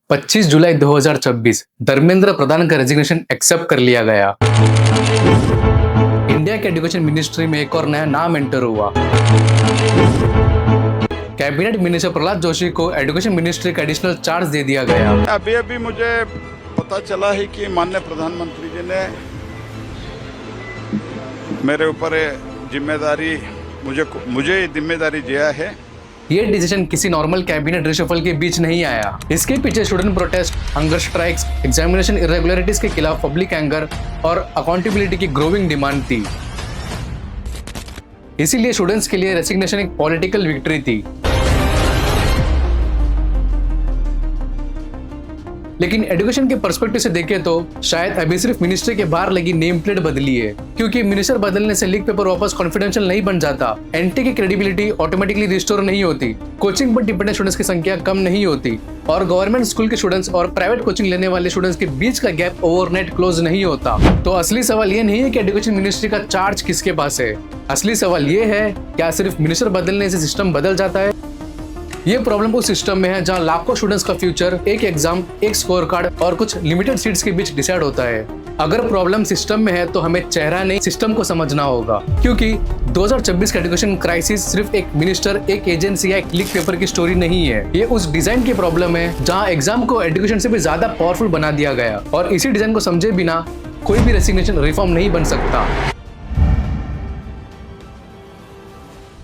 25 जुलाई 2026 धर्मेंद्र प्रधान का resignation accept कर लिया गया। इंडिया के एजुकेशन मिनिस्ट्री में एक और नया नाम एंटर हुआ। कैबिनेट मिनिस्टर प्रहलाद जोशी को एजुकेशन मिनिस्ट्री का एडिशनल चार्ज दे दिया गया। अभी मुझे पता चला है कि माननीय प्रधानमंत्री जी ने मेरे ऊपर जिम्मेदारी मुझे जिम्मेदारी दिया है। ये डिसीजन किसी नॉर्मल कैबिनेट रिशफल के बीच नहीं आया। इसके पीछे student protest, hunger strikes, examination irregularities के खिलाफ पब्लिक एंगर और अकाउंटेबिलिटी की ग्रोइंग डिमांड थी। इसीलिए स्टूडेंट्स के लिए रेसिग्नेशन एक पॉलिटिकल विक्ट्री थी। लेकिन एजुकेशन के पर्सपेक्टिव से देखें तो शायद अभी सिर्फ मिनिस्ट्री के बाहर लगी नेम प्लेट बदली है, क्योंकि मिनिस्टर बदलने से लीक पेपर वापस कॉन्फिडेंशियल नहीं बन जाता, एनटी की क्रेडिबिलिटी ऑटोमेटिकली रिस्टोर नहीं होती, कोचिंग पर डिपेंडेंट स्टूडेंट्स की संख्या कम नहीं होती और गवर्नमेंट स्कूल के स्टूडेंट्स और प्राइवेट कोचिंग लेने वाले स्टूडेंट्स के बीच का गैप ओवरनाइट क्लोज नहीं होता। तो असली सवाल ये नहीं है कि एजुकेशन मिनिस्ट्री का चार्ज किसके पास है। असली सवाल ये है, क्या सिर्फ मिनिस्टर बदलने से सिस्टम बदल जाता है? ये प्रॉब्लम उस सिस्टम में है जहां लाखों स्टूडेंट्स का फ्यूचर एक एग्जाम, एक स्कोर कार्ड और कुछ लिमिटेड सीट्स के बीच डिसाइड होता है। अगर प्रॉब्लम सिस्टम में है तो हमें चेहरा नहीं, सिस्टम को समझना होगा, क्योंकि 2026 का एजुकेशन क्राइसिस सिर्फ एक मिनिस्टर, एक एजेंसी या एक लीक पेपर की स्टोरी नहीं है। ये उस डिजाइन की प्रॉब्लम है जहां एग्जाम को एजुकेशन से भी ज्यादा पावरफुल बना दिया गया और इसी डिजाइन को समझे बिना कोई भी रेसिग्नेशन रिफॉर्म नहीं बन सकता।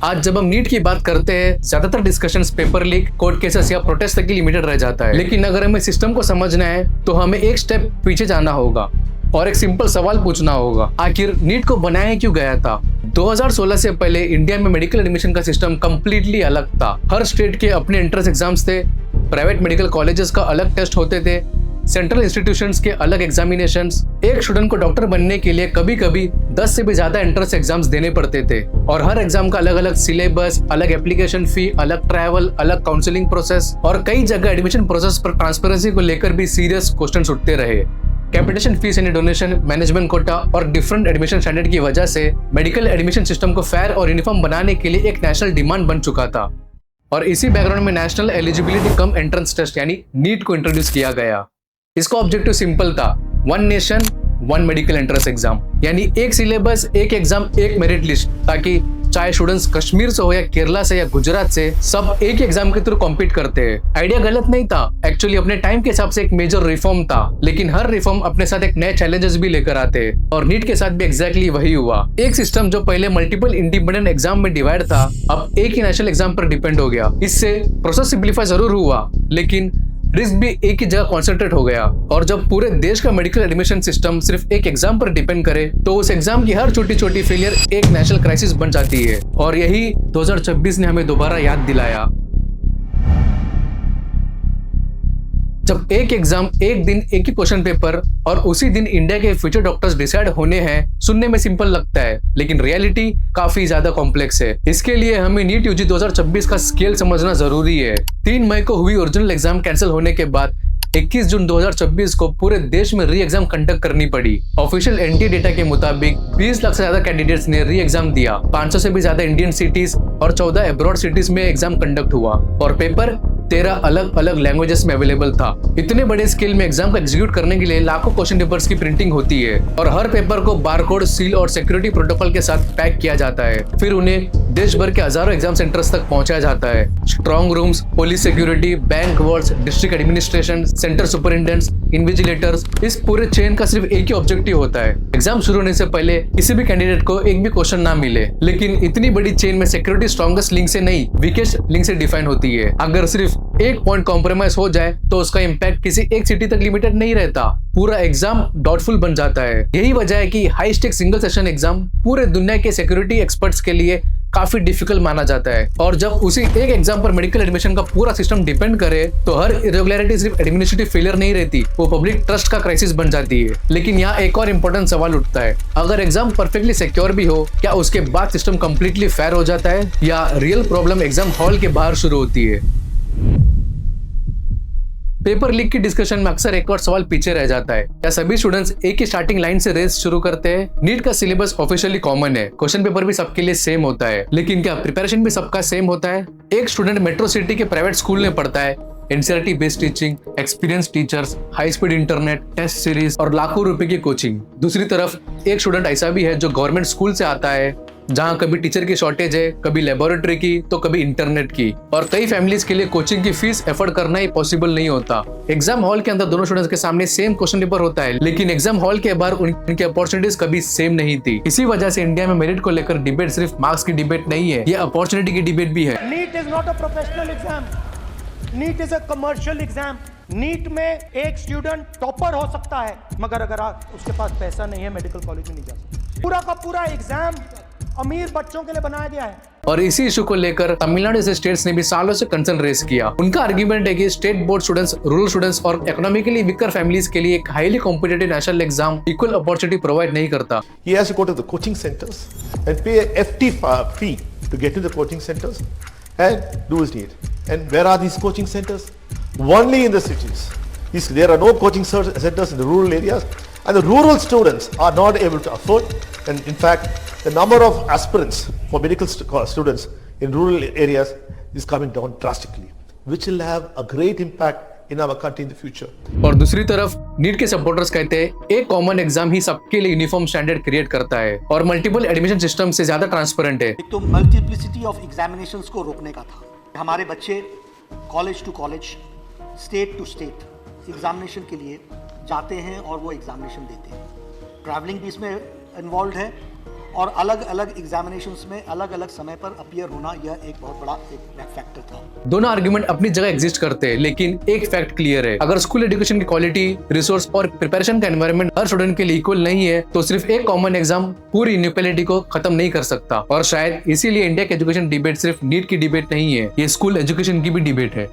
आज जब हम नीट की बात करते हैं, ज्यादातर discussions paper leak, court cases या प्रोटेस्ट तक ही लिमिटेड रह जाता है। लेकिन अगर हमें सिस्टम को समझना है तो हमें एक स्टेप पीछे जाना होगा और एक सिंपल सवाल पूछना होगा, आखिर नीट को बनाया क्यों गया था? 2016 से पहले इंडिया में मेडिकल एडमिशन का सिस्टम कंप्लीटली अलग था। हर स्टेट के अपने एंट्रेंस एग्जाम्स थे, प्राइवेट मेडिकल कॉलेजेस का अलग टेस्ट होते थे, सेंट्रल इंस्टीट्यूशंस के अलग एग्जामिनेशंस। एक स्टूडेंट को डॉक्टर बनने के लिए कभी कभी 10 से भी ज्यादा एंट्रेंस एग्जाम्स देने पड़ते थे और हर एग्जाम का अलग अलग सिलेबस, अलग एप्लीकेशन फी, अलग ट्रैवल, अलग काउंसलिंग प्रोसेस और कई जगह एडमिशन प्रोसेस पर ट्रांसपेरेंसी को लेकर भी सीरियस क्वेश्चन उठते रहे। कैपिटेशन फीस यानी डोनेशन, मैनेजमेंट कोटा और डिफरेंट एडमिशन स्टैंडर्ड की वजह से मेडिकल एडमिशन सिस्टम को फेयर और यूनिफॉर्म बनाने के लिए एक नेशनल डिमांड बन चुका था और इसी बैकग्राउंड में national eligibility cum entrance test यानी नीट को इंट्रोड्यूस किया गया। इसका ऑब्जेक्टिव सिंपल था, one nation one medical entrance exam, यानी एक सिलेबस, एक एग्जाम, एक मेरिट लिस्ट, ताकि चाहे स्टूडेंट्स कश्मीर से हो या केरला से या गुजरात से, सब एक एग्जाम के थ्रू कॉम्पीट करते हैं। आइडिया गलत नहीं था, एक्चुअली अपने टाइम के हिसाब से एक मेजर रिफॉर्म था, लेकिन हर रिफॉर्म अपने साथ एक नए चैलेंजेस भी लेकर आते हैं और नीट के साथ भी एग्जैक्टली वही हुआ। एक सिस्टम जो पहले मल्टीपल इंडिपेंडेंट एग्जाम में डिवाइड था, अब एक ही नेशनल एग्जाम पर डिपेंड हो गया। इससे प्रोसेस सिंप्लीफाई जरूर हुआ, लेकिन रिस्क भी एक ही जगह कॉन्सेंट्रेट हो गया और जब पूरे देश का मेडिकल एडमिशन सिस्टम सिर्फ एक एग्जाम पर डिपेंड करे तो उस एग्जाम की हर छोटी छोटी फेलियर एक नेशनल क्राइसिस बन जाती है और यही 2026 ने हमें दोबारा याद दिलाया। जब एक एग्जाम, एक दिन, एक ही क्वेश्चन पेपर और उसी दिन इंडिया के फ्यूचर डॉक्टर्स डिसाइड होने हैं, सुनने में सिंपल लगता है, लेकिन रियलिटी काफी ज्यादा कॉम्प्लेक्स है। इसके लिए हमें नीट यूजी 2026 का स्केल समझना जरूरी है। 3 मई को हुई ओरिजिनल एग्जाम कैंसिल होने के बाद 21 जून 2026 को पूरे देश में री एग्जाम कंडक्ट करनी पड़ी। ऑफिशियल एनटी डेटा के मुताबिक 20 लाख से ज्यादा कैंडिडेट्स ने री एग्जाम दिया। 500 से भी ज्यादा इंडियन सिटीज और 14 अब्रॉड सिटीज में एग्जाम कंडक्ट हुआ और पेपर 13 अलग अलग लैंग्वेजेस में अवेलेबल था। इतने बड़े स्केल में एग्जाम को एग्जीक्यूट करने के लिए लाखों क्वेश्चन पेपर्स की प्रिंटिंग होती है और हर पेपर को बारकोड, सील और सिक्योरिटी प्रोटोकॉल के साथ पैक किया जाता है। फिर उन्हें देश भर के हजारों एग्जाम सेंटर्स तक पहुंचाया जाता है। Strong rooms, police security, bank wards, district administration, centre superintendents, invigilators, इस पूरे चेन का सिर्फ एक ही ऑब्जेक्टिव होता है, एग्जाम शुरू होने से पहले किसी भी कैंडिडेट को एक भी क्वेश्चन ना मिले। लेकिन इतनी बड़ी चेन में सिक्योरिटी स्ट्रॉन्गेस्ट लिंक से नहीं, वीकेस्ट लिंक से डिफाइन होती है। अगर सिर्फ एक पॉइंट कॉम्प्रोमाइज हो जाए तो उसका इम्पैक्ट किसी एक सिटी तक लिमिटेड नहीं रहता, पूरा एग्जाम डाउटफुल बन जाता है। यही वजह है कि high stake single session exam पूरे दुनिया के सिक्योरिटी एक्सपर्ट्स के लिए काफी डिफिकल्ट माना जाता है और जब उसी एक एग्जाम पर मेडिकल एडमिशन का पूरा सिस्टम डिपेंड करे तो हर इरेगुलरिटी सिर्फ एडमिनिस्ट्रेटिव फेलियर नहीं रहती, वो पब्लिक ट्रस्ट का क्राइसिस बन जाती है। लेकिन यहाँ एक और इम्पोर्टेंट सवाल उठता है, अगर एग्जाम परफेक्टली सिक्योर भी हो, क्या उसके बाद सिस्टम कंप्लीटली फेयर हो जाता है या रियल प्रॉब्लम एग्जाम हॉल के बाहर शुरू होती है? पेपर लीक की डिस्कशन में अक्सर एक और सवाल पीछे रह जाता है, क्या सभी स्टूडेंट्स एक ही स्टार्टिंग लाइन से रेस शुरू करते हैं? नीट का सिलेबस ऑफिशियली कॉमन है, क्वेश्चन पेपर भी सबके लिए सेम होता है, लेकिन क्या प्रिपरेशन भी सबका सेम होता है? एक स्टूडेंट मेट्रो सिटी के प्राइवेट स्कूल में पढ़ता है, NCERT based teaching, experience teachers, high speed internet, test series और लाखों रुपए की कोचिंग। दूसरी तरफ एक स्टूडेंट ऐसा भी है जो गवर्नमेंट स्कूल से आता है, जहाँ कभी टीचर की शॉर्टेज है, कभी लेबोरेटरी की तो कभी इंटरनेट की, और कई फैमिलीज के लिए कोचिंग की फीस एफोर्ड करना ही पॉसिबल नहीं होता। एग्जाम हॉल के अंदर दोनों स्टूडेंट्स के सामने सेम क्वेश्चन पेपर होता है, लेकिन एग्जाम हॉल के बाहर उनकी अपॉर्चुनिटीज कभी सेम नहीं थी। इसी वजह से इंडिया में मेरिट को लेकर डिबेट सिर्फ मार्क्स की डिबेट नहीं है, ये अपॉर्चुनिटी की डिबेट भी है। NEET is not a professional exam, NEET is a commercial exam. NEET में एक स्टूडेंट टॉपर हो सकता है, मगर अगर उसके पास पैसा नहीं है मेडिकल कॉलेज में नहीं जा सकता। पूरा का पूरा एग्जाम अमीर बच्चों के लिए बनाया गया है। और इसी इशू को लेकर तमिलनाडु जैसे स्टेट्स ने भी सालों से कंसर्न रेज किया। उनका आर्ग्यूमेंट है कि state board students, rural students और इकोनॉमिकली वीकर फैमिलीज के लिए एक highly competitive national exam equal opportunity provide नहीं करता। He has to go to the coaching centers and pay a FT fee to get to the coaching centers and do his need. And where are these coaching centers? Only in the cities. There are no coaching centers in the rural areas, and the rural students are not able to afford. And in fact, the number of aspirants for medical students in rural areas is coming down drastically, which will have a great impact in our country in the future. और दूसरी तरफ NEET के supporters कहते हैं एक common exam ही सबके लिए uniform standard create करता है और मल्टीपल एडमिशन सिस्टम से ज्यादा ट्रांसपेरेंट है। एक तो मल्टीप्लिसिटी ऑफ एग्जामिनेशंस को रोकने का था। हमारे बच्चे college to college, state to state examination के लिए जाते हैं और वो एग्जामिनेशन देते हैं। ट्रैवलिंग भी इसमें इन्वॉल्व है और अलग अलग एग्जामिनेशंस में अलग अलग समय पर अपीयर होना, यह एक बहुत बड़ा एक फैक्टर था। दोनों आर्गुमेंट अपनी जगह एग्जिस्ट करते हैं, लेकिन एक फैक्ट क्लियर है, अगर स्कूल एजुकेशन की क्वालिटी, रिसोर्स और प्रिपरेशन का एनवायरनमेंट हर स्टूडेंट के लिए इक्वल नहीं है तो सिर्फ एक कॉमन एग्जाम पूरी इनइक्वालिटी को खत्म नहीं कर सकता। और शायद इसीलिए इंडिया की एजुकेशन डिबेट सिर्फ नीट की डिबेट नहीं है, ये स्कूल एजुकेशन की भी डिबेट है।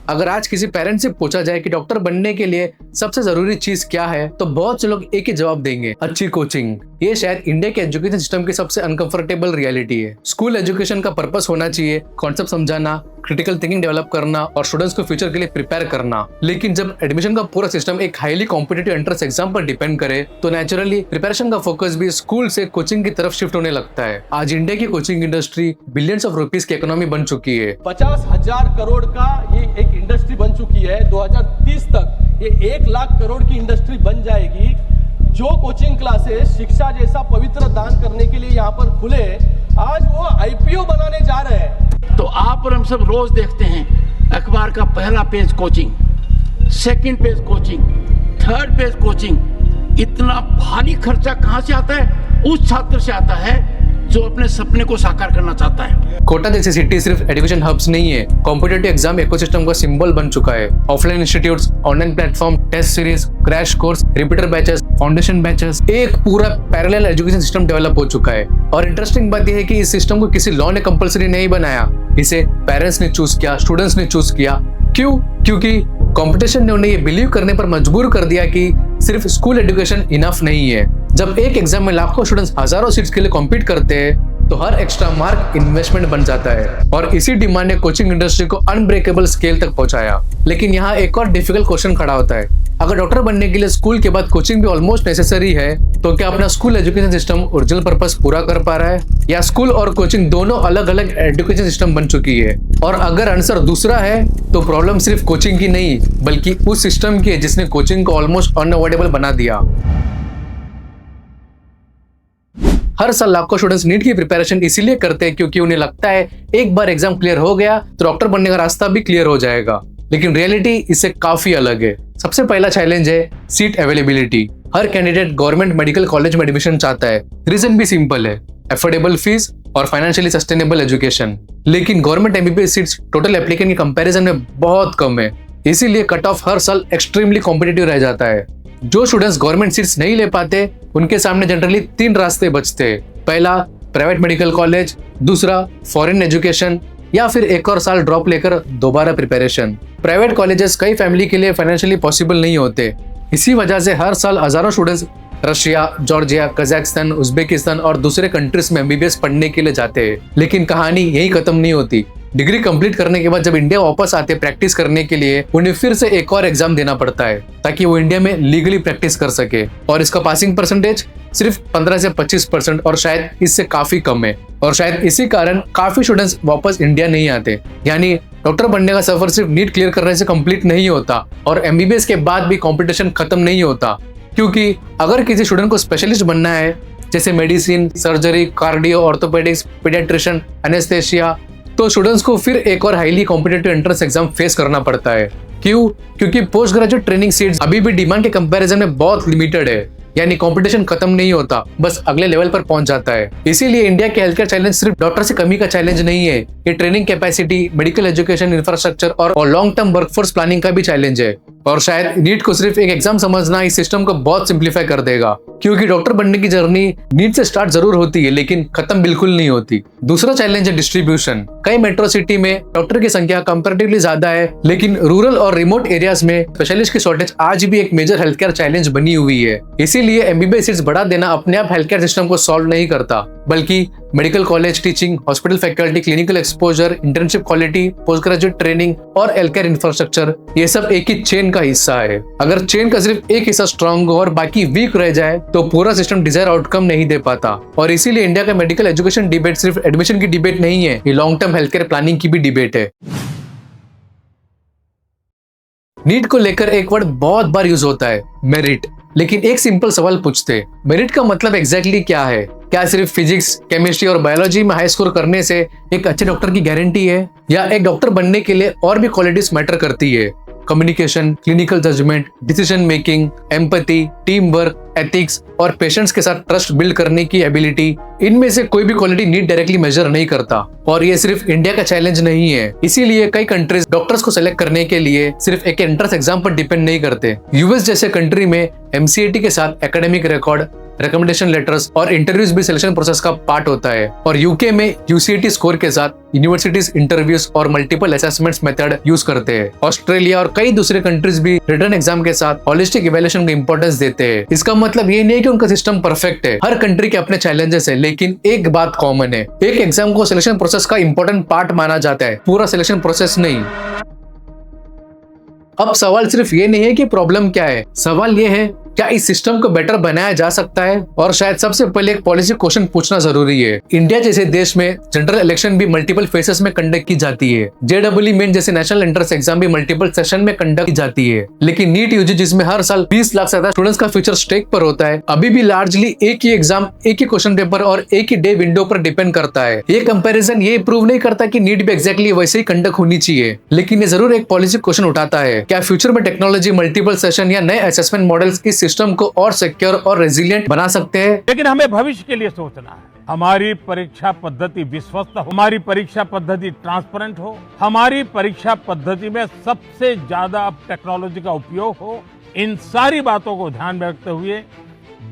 अगर आज किसी पेरेंट से पूछा जाए कि डॉक्टर बनने के लिए सबसे जरूरी चीज क्या है, तो बहुत से लोग एक ही जवाब देंगे, अच्छी कोचिंग। ये शायद इंडिया के एजुकेशन सिस्टम की सबसे अनकंफर्टेबल रियलिटी है। स्कूल एजुकेशन का पर्पस होना चाहिए कॉन्सेप्ट समझाना, क्रिटिकल थिंकिंग डेवलप करना और स्टूडेंट्स को फ्यूचर के लिए प्रिपेयर करना। लेकिन जब एडमिशन का पूरा सिस्टम एक हाईली कॉम्पिटिटिव एंट्रेंस एग्जाम पर डिपेंड करे तो नेचुरली प्रिपरेशन का फोकस भी स्कूल से कोचिंग की तरफ शिफ्ट होने लगता है। आज इंडिया की coaching industry billions of rupees की इकोनॉमी बन चुकी है। 50,000 करोड़ का ये एक इंडस्ट्री बन चुकी है। 2030 तक ये 1 लाख करोड़ की इंडस्ट्री बन जाएगी। जो कोचिंग क्लासेस शिक्षा जैसा पवित्र दान करने के लिए यहाँ पर खुले, आज वो IPO बनाने जा रहे हैं। तो आप और हम सब रोज देखते हैं अखबार का पहला page coaching, second page coaching, third page coaching. इतना भारी खर्चा कहाँ से आता है? उस छात्र से आता है जो अपने सपने को साकार करना चाहता है। कोटा जैसी सिटी सिर्फ एजुकेशन हब्स नहीं है, कॉम्पिटिटिव एग्जाम इकोसिस्टम का सिंबल बन चुका है। Offline institutes, online platform, test series, crash course, repeater batches, foundation batches, एक पूरा पैरेलल एजुकेशन सिस्टम डेवलप हो चुका है। और इंटरेस्टिंग बात यह है कि इस सिस्टम को किसी लॉ ने कंपलसरी नहीं बनाया, इसे पेरेंट्स ने चूज किया, स्टूडेंट्स ने चूज किया। क्यों? क्योंकि कंपटीशन ने उन्हें ये बिलीव करने पर मजबूर कर दिया कि सिर्फ स्कूल एजुकेशन इनफ नहीं है। जब एक एग्जाम में लाखों स्टूडेंट्स हजारों सीट्स के लिए कॉम्पीट करते हैं तो हर एक्स्ट्रा मार्क इन्वेस्टमेंट बन जाता है। और इसी डिमांड ने कोचिंग इंडस्ट्री को अनब्रेकेबल स्केल तक पहुंचाया। लेकिन यहाँ एक और डिफिकल्ट क्वेश्चन खड़ा होता है, अगर डॉक्टर बनने के लिए स्कूल के बाद कोचिंग भी ऑलमोस्ट नेसेसरी है तो क्या अपना school education system original purpose पूरा कर पा रहा है, या स्कूल और कोचिंग दोनों अलग अलग एजुकेशन सिस्टम बन चुकी है? और अगर आंसर दूसरा है तो प्रॉब्लम सिर्फ कोचिंग की नहीं बल्कि उस सिस्टम की है जिसने कोचिंग को ऑलमोस्ट अनअवॉइडेबल बना दिया। हर साल लाखों स्टूडेंट्स नीट की प्रिपरेशन इसीलिए करते हैं क्योंकि उन्हें लगता है एक बार एग्जाम क्लियर हो गया तो डॉक्टर बनने का रास्ता भी क्लियर हो जाएगा। लेकिन रियलिटी इससे काफी अलग है। सबसे पहला चैलेंज है सीट अवेलेबिलिटी। हर कैंडिडेट गवर्नमेंट मेडिकल कॉलेज में एडमिशन चाहता है। रीजन भी सिंपल है, अफोर्डेबल फीस और फाइनेंशियली सस्टेनेबल एजुकेशन। लेकिन government MBBS seats total applicant की कंपैरिजन में बहुत कम है, इसीलिए कट ऑफ हर साल एक्सट्रीमली कॉम्पिटिटिव रह जाता है। जो स्टूडेंट्स गवर्नमेंट सीट्स नहीं ले पाते उनके सामने जनरली 3 रास्ते बचते हैं। पहला प्राइवेट मेडिकल कॉलेज, दूसरा फॉरेन एजुकेशन, या फिर एक और साल ड्रॉप लेकर दोबारा प्रिपरेशन। प्राइवेट कॉलेजेस कई फैमिली के लिए फाइनेंशियली पॉसिबल नहीं होते, इसी वजह से हर साल हजारों students Russia, Georgia, Kazakhstan, Uzbekistan और दूसरे कंट्रीज में MBBS पढ़ने के लिए जाते हैं। लेकिन कहानी यही खत्म नहीं होती। डिग्री कंप्लीट करने के बाद जब इंडिया वापस आते प्रैक्टिस करने के लिए, उन्हें फिर से एक और एग्जाम देना पड़ता है ताकि वो इंडिया में लीगली प्रैक्टिस कर सके। और इसका पासिंग परसेंटेज सिर्फ 15 से 25% और शायद इससे काफी कम है। और शायद इसी कारण काफी स्टूडेंट्स वापस इंडिया नहीं आते। यानी डॉक्टर बनने का सफर सिर्फ नीट क्लियर करने से कंप्लीट नहीं होता और एमबीबीएस के बाद भी कंपटीशन खत्म नहीं होता, क्योंकि अगर किसी स्टूडेंट को स्पेशलिस्ट बनना है जैसे medicine, surgery, cardio, orthopaedics, paediatrician, anaesthesia, तो स्टूडेंट्स को फिर एक और highly competitive entrance exam face करना पड़ता है। क्यों? क्योंकि पोस्ट ग्रेजुएट ट्रेनिंग सीट्स अभी भी डिमांड के कंपैरिजन में बहुत लिमिटेड है। यानी कंपटीशन खत्म नहीं होता, बस अगले लेवल पर पहुंच जाता है। इसीलिए इंडिया के हेल्थ केयर चैलेंज सिर्फ डॉक्टर से कमी का चैलेंज नहीं है, ये training capacity, medical education infrastructure और लॉन्ग टर्म वर्कफोर्स प्लानिंग का भी चैलेंज है। और शायद नीट को सिर्फ एक एग्जाम समझना इस सिस्टम को बहुत सिंप्लीफाई कर देगा, क्योंकि डॉक्टर बनने की जर्नी नीट से स्टार्ट जरूर होती है लेकिन खत्म बिल्कुल नहीं होती। दूसरा चैलेंज है डिस्ट्रीब्यूशन। कई मेट्रो सिटी में डॉक्टर की संख्या कंपैरेटिवली ज्यादा है, लेकिन रूरल और रिमोट एरियाज में स्पेशलिस्ट की शॉर्टेज आज भी एक मेजर हेल्थ केयर चैलेंज बनी हुई है। इसीलिए एमबीबीएस सीट्स बढ़ा देना अपने आप हेल्थ केयर सिस्टम को सॉल्व नहीं करता, बल्कि medical college teaching, hospital faculty, clinical exposure, internship quality, post graduate training और हेल्थ केयर इंफ्रास्ट्रक्चर, ये सब एक ही चेन का हिस्सा है। अगर चेन का सिर्फ एक हिस्सा स्ट्रांग हो और बाकी वीक रह जाए तो पूरा सिस्टम डिजायर आउटकम नहीं दे पाता। और इसीलिए इंडिया का मेडिकल एजुकेशन डिबेट सिर्फ एडमिशन की डिबेट नहीं है, ये long term health care planning की भी डिबेट है। नीट को लेकर एक वर्ड बहुत बार यूज होता है, मेरिट। लेकिन एक सिंपल सवाल पूछते, मेरिट का मतलब एग्जैक्टली क्या है? क्या सिर्फ फिजिक्स, केमिस्ट्री और बायोलॉजी में हाई स्कोर करने से एक अच्छे डॉक्टर की गारंटी है, या एक डॉक्टर बनने के लिए और भी क्वालिटीज मैटर करती है? Communication, clinical judgement, decision making, empathy, team work, ethics और पेशेंट्स के साथ ट्रस्ट बिल्ड करने की एबिलिटी, इनमें से कोई भी क्वालिटी नीट डायरेक्टली मेजर नहीं करता। और ये सिर्फ इंडिया का चैलेंज नहीं है, इसीलिए कई कंट्रीज डॉक्टर्स को सेलेक्ट करने के लिए सिर्फ एक एंट्रेंस एग्जाम पर डिपेंड नहीं करते। यूएस जैसे कंट्री में एमसीएटी के साथ एकेडमिक रिकॉर्ड, रिकमेंडेशन लेटर्स और इंटरव्यूज भी सिलेक्शन प्रोसेस का पार्ट होता है। और यूके में यूसीटी स्कोर के साथ यूनिवर्सिटीज इंटरव्यूज और मल्टीपल असेसमेंट्स मेथड यूज करते हैं। ऑस्ट्रेलिया और कई दूसरे कंट्रीज भी रिटन एग्जाम के साथ होलिस्टिक इवैल्यूएशन को इंपॉर्टेंस देते हैं। इसका मतलब ये नहीं कि उनका सिस्टम परफेक्ट है, हर कंट्री के अपने चैलेंजेस है, लेकिन एक बात कॉमन है, एक एग्जाम को सिलेक्शन प्रोसेस का इंपॉर्टेंट पार्ट माना जाता है, पूरा सिलेक्शन प्रोसेस नहीं। अब सवाल सिर्फ ये नहीं है कि प्रॉब्लम क्या है, सवाल ये है क्या इस सिस्टम को बेटर बनाया जा सकता है। और शायद सबसे पहले एक पॉलिसी क्वेश्चन पूछना जरूरी है। इंडिया जैसे देश में जनरल इलेक्शन भी मल्टीपल फेसेस में कंडक्ट की जाती है, जेडब्ल्यूई मेन जैसे नेशनल एंट्रेंस एग्जाम भी मल्टीपल सेशन में कंडक्ट की जाती है, लेकिन नीट यूजी जिसमें हर साल 20 लाख से ज्यादा स्टूडेंट्स का फ्यूचर स्टेक पर होता है, अभी भी लार्जली एक ही एग्जाम, एक ही क्वेश्चन पेपर और एक ही डे विंडो पर डिपेंड करता है। ये कंपेरिजन ये प्रूव नहीं करता कि नीट भी एग्जैक्टली वैसे ही कंडक्ट होनी चाहिए, लेकिन ये जरूर एक पॉलिसी क्वेश्चन उठाता है, क्या फ्यूचर में टेक्नोलॉजी, मल्टीपल सेशन या नए असेसमेंट मॉडल्स इस सिस्टम को और सिक्योर और रेजिलिएंट बना सकते हैं। लेकिन हमें भविष्य के लिए सोचना है। हमारी परीक्षा पद्धति विश्वस्त हो, हमारी परीक्षा पद्धति ट्रांसपेरेंट हो, हमारी परीक्षा पद्धति में सबसे ज्यादा अब टेक्नोलॉजी का उपयोग हो। इन सारी बातों को ध्यान में रखते हुए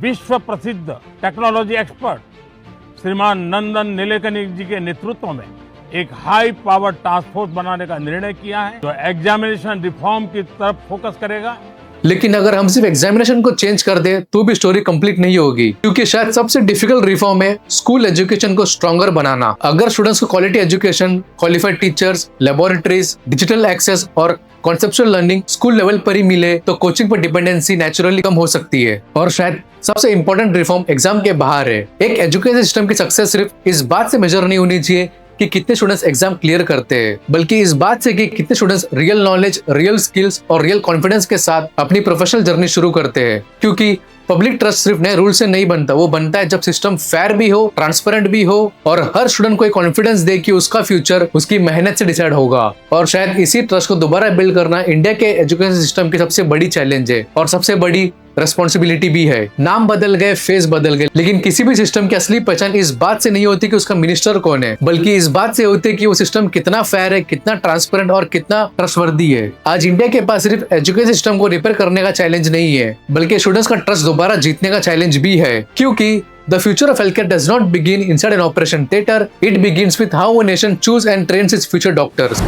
विश्व प्रसिद्ध टेक्नोलॉजी एक्सपर्ट श्रीमान नंदन नीलेकनी जी के नेतृत्व में एक हाई पावर टास्क फोर्स बनाने का निर्णय किया है, जो एग्जामिनेशन रिफॉर्म की तरफ फोकस करेगा। लेकिन अगर हम सिर्फ एग्जामिनेशन को चेंज कर दे तो भी स्टोरी कंप्लीट नहीं होगी, क्योंकि शायद सबसे डिफिकल्ट रिफॉर्म है स्कूल एजुकेशन को स्ट्रॉन्गर बनाना। अगर स्टूडेंट्स को quality education, qualified teachers, laboratories, digital access और कॉन्सेप्चुअल लर्निंग स्कूल लेवल पर ही मिले तो कोचिंग पर डिपेंडेंसी नेचुरली कम हो सकती है। और शायद सबसे इंपॉर्टेंट रिफॉर्म एग्जाम के बाहर है। एक एजुकेशन सिस्टम की सक्सेस सिर्फ इस बात से मेजर नहीं होनी चाहिए कि कितने स्टूडेंट्स एग्जाम क्लियर करते हैं, बल्कि इस बात से कि कितने students real knowledge, real skills और रियल कॉन्फिडेंस के साथ अपनी प्रोफेशनल जर्नी शुरू करते हैं। क्योंकि पब्लिक ट्रस्ट सिर्फ नए रूल से नहीं बनता, वो बनता है जब सिस्टम फेयर भी हो, ट्रांसपेरेंट भी हो और हर स्टूडेंट को कॉन्फिडेंस दे कि उसका फ्यूचर उसकी मेहनत से डिसाइड होगा। और शायद इसी ट्रस्ट को दोबारा बिल्ड करना इंडिया के एजुकेशन सिस्टम की सबसे बड़ी चैलेंज है और सबसे बड़ी रेस्पॉन्सिबिलिटी भी है। नाम बदल गए, फेस बदल गए, लेकिन किसी भी सिस्टम की असली पहचान इस बात से नहीं होती कि उसका मिनिस्टर कौन है, बल्कि इस बात से होती है कि वो सिस्टम कितना फेयर है, कितना ट्रांसपेरेंट और कितना ट्रस्टवर्दी है। आज इंडिया के पास सिर्फ एजुकेशन सिस्टम को रिपेयर करने का चैलेंज नहीं है, बल्कि स्टूडेंट्स का ट्रस्ट दोबारा जीतने का चैलेंज भी है। क्योंकि The future of healthcare does not begin inside an operation theater. It begins with how a nation chooses and trains its future doctors.